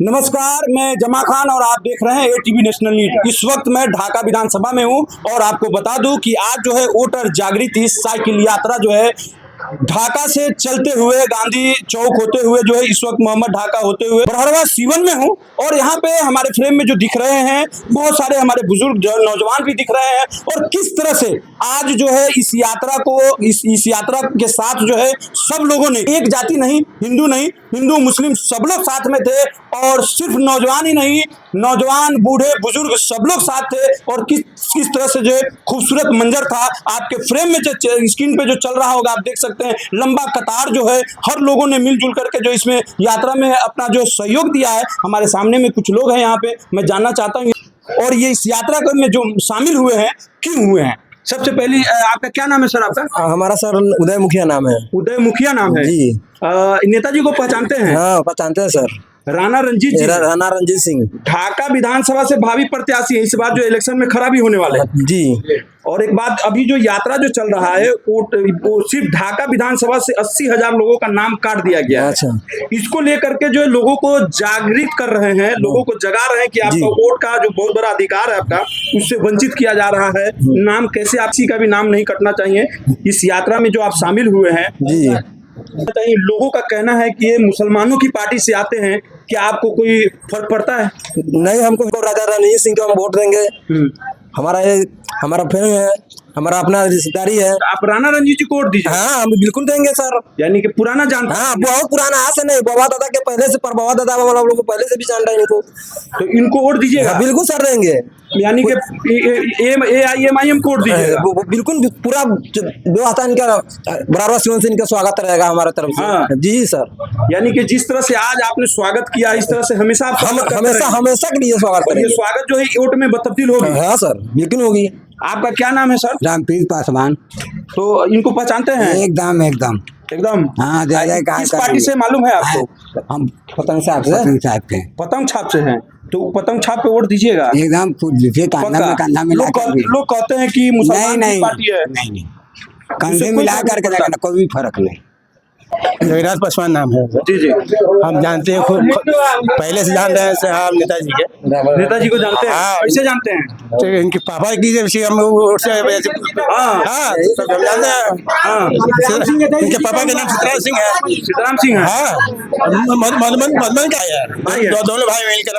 नमस्कार, मैं जमा खान और आप देख रहे हैं एटीवी नेशनल न्यूज। इस वक्त मैं ढाका विधानसभा में हूं और आपको बता दूं कि आज जो है वोटर जागृति साइकिल यात्रा जो है ढाका से चलते हुए गांधी चौक होते हुए जो है इस वक्त मोहम्मद ढाका होते हुए बरहरवा सीवन में हूं और यहाँ पे हमारे फ्रेम में जो दिख रहे हैं बहुत सारे हमारे बुजुर्ग नौजवान भी दिख रहे हैं और किस तरह से आज जो है इस यात्रा को इस यात्रा के साथ जो है सब लोगों ने, एक जाति नहीं, हिंदू मुस्लिम सब लोग साथ में थे और सिर्फ नौजवान ही नहीं, नौजवान बूढ़े बुजुर्ग सब लोग साथ थे और किस तरह से जो है खूबसूरत मंजर था। आपके फ्रेम में स्क्रीन पे जो चल रहा होगा आप देख सकते हैं, लंबा कतार जो है हर लोगों ने मिलजुल करके जो इसमें यात्रा में अपना जो सहयोग दिया है। हमारे सामने में कुछ लोग हैं यहाँ पे, मैं जानना चाहता हूँ और ये इस यात्रा में जो शामिल हुए हैं क्यों हुए हैं। सबसे पहले आपका क्या नाम है सर? आपका? हमारा सर उदय मुखिया नाम है। उदय मुखिया नाम है जी। नेताजी को पहचानते हैं? हाँ, पहचानते हैं सर। राणा रंजीत जी, राणा रंजीत सिंह ढाका विधानसभा से भावी प्रत्याशी है, इस बार जो इलेक्शन में खड़ा भी होने वाले हैं जी। और एक बात, अभी जो यात्रा जो चल रहा है वो सिर्फ ढाका विधानसभा से 80,000 लोगों का नाम काट दिया गया है। अच्छा। इसको लेकर के जो है लोगों को जागृत कर रहे हैं, लोगों को जगा रहे हैं कि आपका वोट का जो बहुत बड़ा अधिकार है आपका, उससे वंचित किया जा रहा है। नाम कैसे, आपसी का भी नाम नहीं कटना चाहिए। इस यात्रा में जो आप शामिल हुए हैं जी, लोगों का कहना है कि ये मुसलमानों की पार्टी से आते हैं, क्या आपको कोई फर्क पड़ता है? नहीं, हमको राजा रणजीत सिंह को हम वोट देंगे। हमारा फिर है, हमारा अपना रिश्तेदारी है। आप राणा रंजीत जी को वोट दीजिए? हाँ, हम बिल्कुल देंगे सर। यानी कि पुराना जानते हैं? हाँ, बहुत पुराना, आज से नहीं, बाबा दादा के पहले से, पर बाबा दादा वाला लोग पहले से भी जान रहे हैं इनको, तो इनको वोट दीजिएगा? बिल्कुल सर, देंगे। यानी कि AIMIM को वोट दीजिएगा? बिल्कुल, पूरा जो आता है इनका बराबर से इनका स्वागत रहेगा हमारे तरफ से। हाँ जी सर। यानी कि जिस तरह से आज आपने स्वागत किया, इस तरह से हमेशा हमेशा के लिए स्वागत करेंगे। ये स्वागत जो है वोट में तब्दील होगी? हाँ सर, बिल्कुल होगी। आपका क्या नाम है सर? रामप्रीत पासवान। तो इनको पहचानते हैं? एकदम। हाँ, किस पार्टी से मालूम है आपको? हम पतंग छाप से। पतंग छाप से हैं, तो पतंग छाप पे वोट दीजिएगा? एकदम। कंधा में लोग कहते हैं कि मुसलमान की पार्टी है। नहीं, कंधे मिला करके देखना, कोई फर्क नहीं। जगन्नाथ पासवान नाम है जी जी। हम जानते हैं, खूब पहले से जान रहे हैं साहब नेताजी के। नेताजी को जानते हैं? हाँ। कैसे जानते हैं? तो इनके पापा की हम जानते हैं। इनके पापा के नाम सीताराम सिंह है। सीताराम सिंह है? हाँ, मधुबन का है। दोनों भाई मिलकर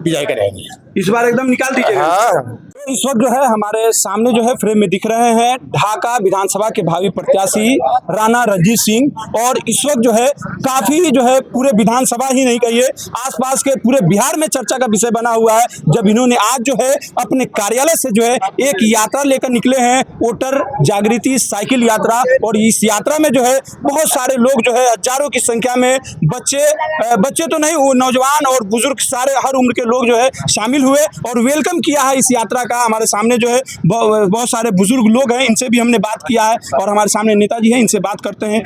विजय करेंगे इस बार, एकदम निकाल दीजिएगा। हाँ। इस वक्त जो है हमारे सामने जो है फ्रेम में दिख रहे हैं ढाका विधानसभा के भावी प्रत्याशी राणा रंजीत सिंह और इस वक्त जो है काफी जो है पूरे विधानसभा ही नहीं कहिए, आसपास के पूरे बिहार में चर्चा का विषय बना हुआ है जब इन्होंने आज जो है अपने कार्यालय से जो है एक यात्रा लेकर निकले हैं, वोटर जागृति साइकिल यात्रा। और इस यात्रा में जो है बहुत सारे लोग जो है हजारों की संख्या में बच्चे तो नहीं, वो नौजवान और बुजुर्ग सारे हर उम्र के लोग जो है शामिल हुए और वेलकम किया है इस यात्रा का। हमारे सामने जो है बहुत सारे बुजुर्ग लोग हैं, इनसे भी हमने बात किया है और हमारे सामने नेताजी हैं, इनसे बात करते हैं।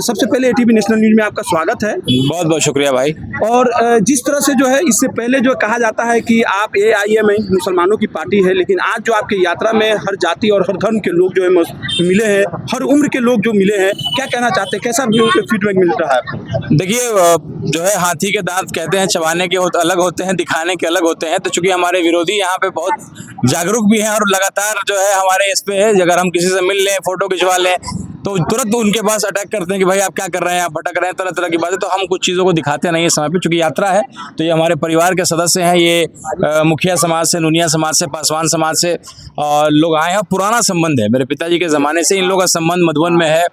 सबसे पहले एटीवी नेशनल न्यूज में आपका स्वागत है। बहुत बहुत शुक्रिया भाई। और जिस तरह से जो है इससे पहले जो कहा जाता है कि आप AIMIM मुसलमानों की पार्टी है, लेकिन आज जो आपकी यात्रा में हर जाति और हर धर्म के लोग जो है मिले हैं, हर उम्र के लोग जो मिले हैं, क्या कहना चाहते हैं, कैसा फीडबैक मिल रहा है? देखिए, जो है हाथी के दांत कहते हैं चबाने के अलग होते हैं, दिखाने के अलग होते हैं। तो चूंकि हमारे विरोधी यहाँ पे बहुत जागरूक भी हैं और लगातार जो है हमारे इस पे है, अगर हम किसी से मिल लें, फोटो खिंचवा लें तो तुरंत उनके पास अटैक करते हैं कि भाई आप क्या कर रहे हैं, आप भटक रहे हैं, तरह तरह की बातें। तो हम कुछ चीज़ों को दिखाते नहीं है समय पे, चूंकि यात्रा है तो ये हमारे परिवार के सदस्य हैं, ये मुखिया समाज से, नुनिया समाज से, पासवान समाज से लोग आए हैं। पुराना संबंध है, मेरे पिताजी के ज़माने से इन लोगों का संबंध मधुबन में है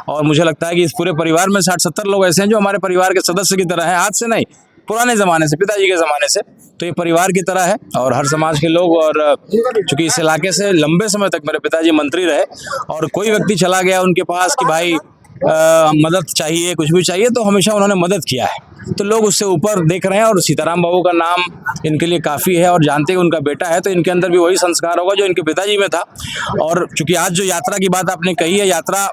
और मुझे लगता है कि इस पूरे परिवार में 60-70 लोग ऐसे हैं जो हमारे परिवार के सदस्य की तरह हैं, आज से नहीं, पुराने ज़माने से, पिताजी के ज़माने से। तो ये परिवार की तरह है और हर समाज के लोग, और चूंकि इस इलाके से लंबे समय तक मेरे पिताजी मंत्री रहे और कोई व्यक्ति चला गया उनके पास कि भाई मदद चाहिए, कुछ भी चाहिए, तो हमेशा उन्होंने मदद किया है। तो लोग उससे ऊपर देख रहे हैं और सीताराम बाबू का नाम इनके लिए काफ़ी है और जानते हैं उनका बेटा है, तो इनके अंदर भी वही संस्कार होगा जो इनके पिताजी में था। और चूंकि आज जो यात्रा की बात आपने कही है, यात्रा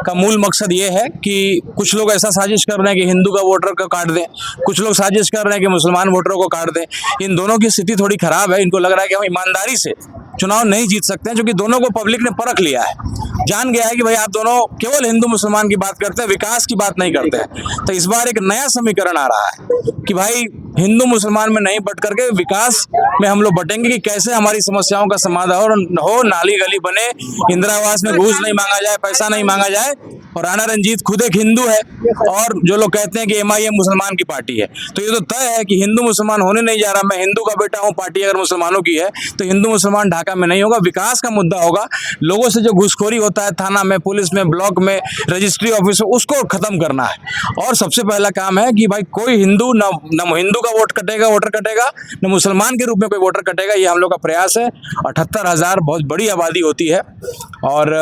का मूल मकसद ये है कि कुछ लोग ऐसा साजिश कर रहे हैं कि हिंदू का वोटर को काट दें, कुछ लोग साजिश कर रहे हैं कि मुसलमान वोटरों को काट दें। इन दोनों की स्थिति थोड़ी खराब है। इनको लग रहा है कि हम ईमानदारी से चुनाव नहीं जीत सकते हैं, क्योंकि दोनों को पब्लिक ने परख लिया है, जान गया है कि भाई आप दोनों केवल हिंदू मुसलमान की बात करते हैं, विकास की बात नहीं करते हैं। तो इस बार एक नया समीकरण आ रहा है कि भाई हिंदू मुसलमान में नहीं बट करके विकास में हम लोग बटेंगे कि कैसे हमारी समस्याओं का समाधान हो, नाली गली बने, इंदिरा आवास में घूस नहीं मांगा जाए, पैसा नहीं मांगा जाए। और राणा रंजीत खुद एक हिंदू है और जो लोग कहते हैं कि MIM मुसलमान की पार्टी है, तो ये तो तय है कि हिंदू मुसलमान होने नहीं जा रहा। मैं हिंदू का बेटा हूँ, पार्टी अगर मुसलमानों की है तो हिंदू मुसलमान ढाका में नहीं होगा। विकास का मुद्दा होगा, लोगों से जो घूसखोरी होता है थाना में, पुलिस में, ब्लॉक में, रजिस्ट्री ऑफिस में, उसको खत्म करना है। और सबसे पहला काम है कि भाई कोई हिंदू न हिंदू का वोटर कटेगा, न मुसलमान के रूप में कोई वोटर कटेगा। ये हम लोग का प्रयास है। 78,000 बहुत बड़ी आबादी होती है और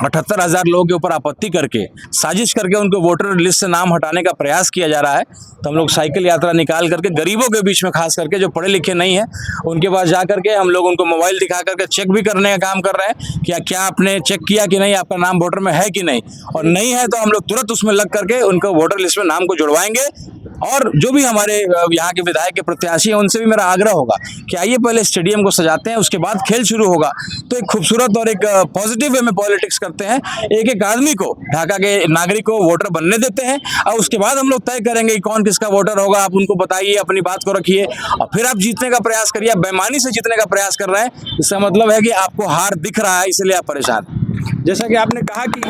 78,000 लोगों के ऊपर आपत्ति करके, साजिश करके उनको वोटर लिस्ट से नाम हटाने का प्रयास किया जा रहा है। तो हम लोग साइकिल यात्रा निकाल करके गरीबों के बीच में, खास करके जो पढ़े लिखे नहीं हैं, उनके पास जा करके हम लोग उनको मोबाइल दिखा करके चेक भी करने का काम कर रहे हैं कि क्या आपने चेक किया कि नहीं, आपका नाम वोटर में है कि नहीं, और नहीं है तो हम लोग तुरंत उसमें लग करके उनको वोटर लिस्ट में नाम को जुड़वाएंगे। और जो भी हमारे यहाँ के विधायक के प्रत्याशी हैं, उनसे भी मेरा आग्रह होगा कि आइए पहले स्टेडियम को सजाते हैं, उसके बाद खेल शुरू होगा। तो एक खूबसूरत और एक पॉजिटिव वे में पॉलिटिक्स करते हैं, एक एक आदमी को, ढाका के नागरिक को वोटर बनने देते हैं और उसके बाद हम लोग तय करेंगे कि कौन किसका वोटर होगा। आप उनको बताइए, अपनी बात को रखिए और फिर आप जीतने का प्रयास करिए। आप बेईमानी से जीतने का प्रयास कर रहे हैं, इसका मतलब है कि आपको हार दिख रहा है, इसलिए आप परेशान हैं। जैसा कि आपने कहा कि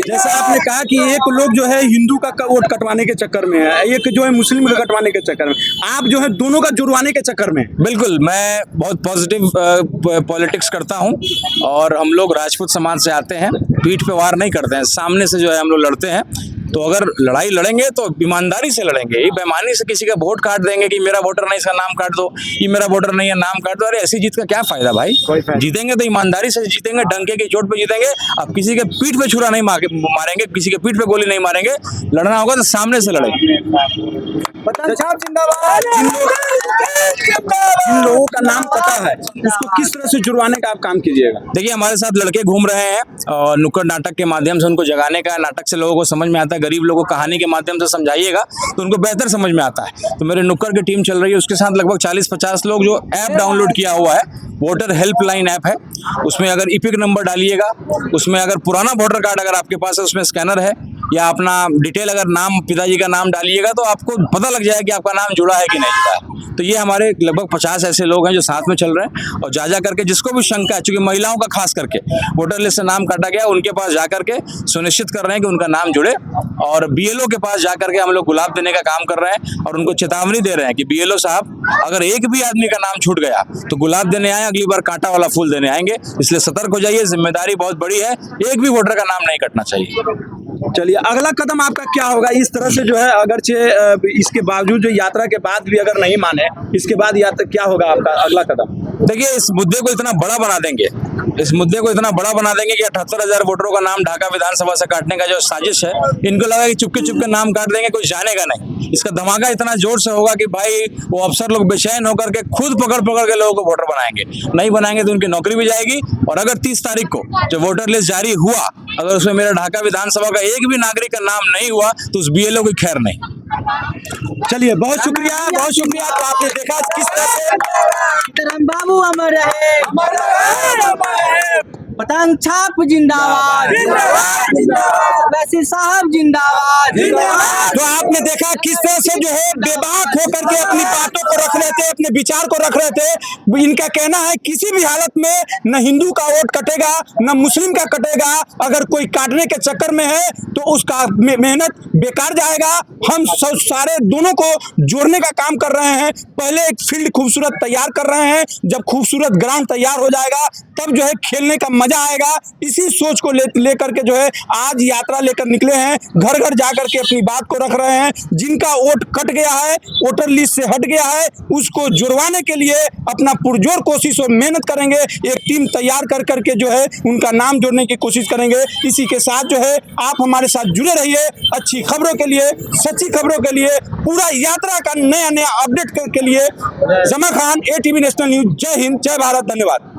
जैसा आपने कहा कि एक लोग जो है हिंदू का वोट कटवाने के चक्कर में है, एक जो है मुस्लिम का कटवाने के चक्कर में, आप जो है दोनों का जुड़वाने के चक्कर में। बिल्कुल, मैं बहुत पॉजिटिव पॉलिटिक्स करता हूं और हम लोग राजपूत समाज से आते हैं, पीठ पे वार नहीं करते हैं, सामने से जो है हम लोग लड़ते हैं। तो अगर लड़ाई लड़ेंगे तो ईमानदारी से लड़ेंगे। ये बेईमानी से किसी का वोट काट देंगे कि मेरा वोटर नहीं, इसका नाम काट दो, ये मेरा वोटर नहीं है, नाम काट दो। अरे ऐसी जीत का क्या फायदा भाई? जीतेंगे तो ईमानदारी से जीतेंगे, डंके की चोट पे जीतेंगे। अब किसी के पीठ पे छुरा नहीं मारेंगे, किसी के पीठ पे गोली नहीं मारेंगे। लड़ना होगा तो सामने से लड़ेंगे। जिन लोगों का नाम पता है उसको किस तरह से जुड़वाने का आप काम कीजिएगा? देखिए, हमारे साथ लड़के घूम रहे हैं और नुक्कड़ नाटक के माध्यम से उनको जगाने का, नाटक से लोगों को समझ में आता है। गरीब लोगों को कहानी के माध्यम से समझाइएगा तो उनको बेहतर समझ में आता है। तो मेरे नुक्कड़ की टीम चल रही है, उसके साथ लगभग 40-50 लोग जो ऐप डाउनलोड किया हुआ है, वोटर हेल्पलाइन ऐप है, उसमें अगर इपिक नंबर डालिएगा, उसमें अगर पुराना वोटर कार्ड अगर आपके पास है, उसमें स्कैनर है, या अपना डिटेल अगर नाम, पिताजी का नाम डालिएगा तो आपको पता लग जाएगा कि आपका नाम जुड़ा है कि नहीं जुड़ा है। तो ये हमारे लगभग 50 ऐसे लोग हैं जो साथ में चल रहे हैं और जा करके जिसको भी शंका है, चूंकि महिलाओं का खास करके वोटर लिस्ट से नाम काटा गया, उनके पास जा करके सुनिश्चित कर रहे हैं कि उनका नाम जुड़े। और BLO के पास जा करके हम लोग गुलाब देने का काम कर रहे हैं और उनको चेतावनी दे रहे हैं कि BLO साहब, अगर एक भी आदमी का नाम छूट गया तो गुलाब देने आए, अगली बार कांटा वाला फूल देने आएंगे। इसलिए सतर्क हो जाइए, जिम्मेदारी बहुत बड़ी है, एक भी वोटर का नाम नहीं कटना चाहिए। चलिए, अगला कदम आपका क्या होगा? इस तरह से जो है, अगर इसके बावजूद जो यात्रा के बाद भी अगर नहीं माने, इसके बाद यात्रा क्या होगा आपका अगला कदम? देखिए, इस मुद्दे को इतना बड़ा बना देंगे, इस मुद्दे को इतना बड़ा बना देंगे कि 78,000 वोटरों का नाम ढाका विधानसभा से काटने का जो साजिश है, इनको लगा कि चुपके नाम काट देंगे, कोई जानेगा नहीं। इसका धमाका इतना जोर से होगा कि भाई वो अफसर लोग बेचैन होकर के खुद पकड़ के लोगों को वोटर बनाएंगे। नहीं बनाएंगे तो उनकी नौकरी भी जाएगी। और अगर 30 तारीख को जो वोटर लिस्ट जारी हुआ, अगर उसमें मेरा ढाका विधानसभा का एक भी नागरिक का नाम नहीं हुआ तो उस BLO की खैर नहीं। चलिए, बहुत शुक्रिया, बहुत शुक्रिया। तो आपने देखा किस तरह से बाबू अमर रहे, पतंग छाप जिंदाबाद, वैसी साहब जिंदाबाद। तो आपने देखा किस तरह से जो है बेबाक होकर के अपनी बातों को रख रहे थे, अपने विचार को रख रहे थे। इनका कहना है किसी भी हालत में न हिंदू का वोट कटेगा, न मुस्लिम का कटेगा। अगर कोई काटने के चक्कर में है तो उसका मेहनत बेकार जाएगा। हम सारे दोनों को जोड़ने का काम कर रहे हैं। पहले एक फील्ड खूबसूरत तैयार कर रहे हैं, जब खूबसूरत ग्राउंड तैयार हो जाएगा तब जो है खेलने का मजा आएगा। इसी सोच को लेकर के जो है आज यात्रा लेकर निकले हैं, घर घर जाकर के अपनी बात को रख रहे हैं। जिनका वोट कट गया है, वोटर लिस्ट से हट गया है, उसको जुड़वाने के लिए अपना पुरजोर कोशिश और मेहनत करेंगे। एक टीम तैयार कर करके जो है उनका नाम जोड़ने की कोशिश करेंगे। इसी के साथ जो है आप हमारे साथ जुड़े रहिए, अच्छी खबरों के लिए, सच्ची खबरों के लिए, पूरा यात्रा का नया अपडेट के लिए। जमा खान, ATV नेशनल न्यूज। जय हिंद, जय भारत, धन्यवाद।